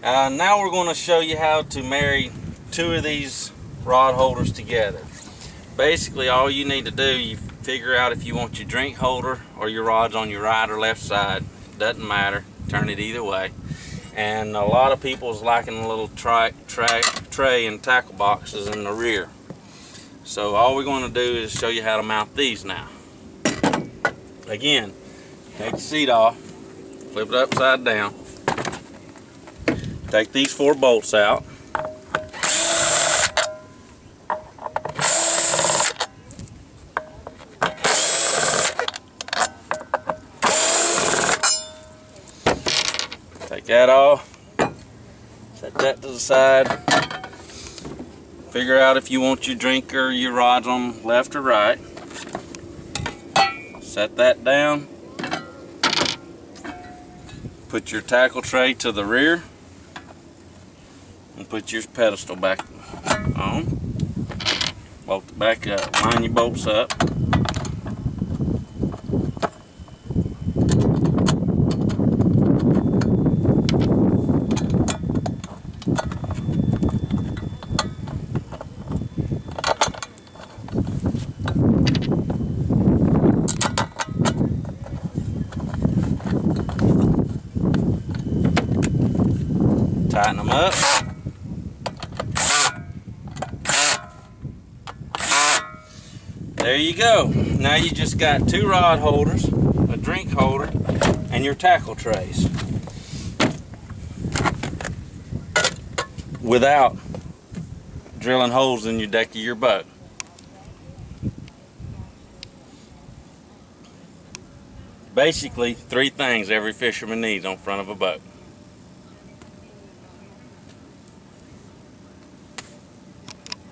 Now we're going to show you how to marry two of these rod holders together. Basically, all you need to do, you figure out if you want your drink holder or your rods on your right or left side. Doesn't matter, turn it either way. And a lot of people's liking a little tray and tackle boxes in the rear. So all we're going to do is show you how to mount these now. Again, take the seat off, flip it upside down, take these 4 bolts out, take that off, set that to the side, figure out if you want your drink or your rods on left or right, set that down, put your tackle tray to the rear, and put your pedestal back on, bolt it back up, line your bolts up. Tighten them up. There you go. Now you just got 2 rod holders, a drink holder, and your tackle trays. Without drilling holes in your deck of your boat. Basically, 3 things every fisherman needs on front of a boat.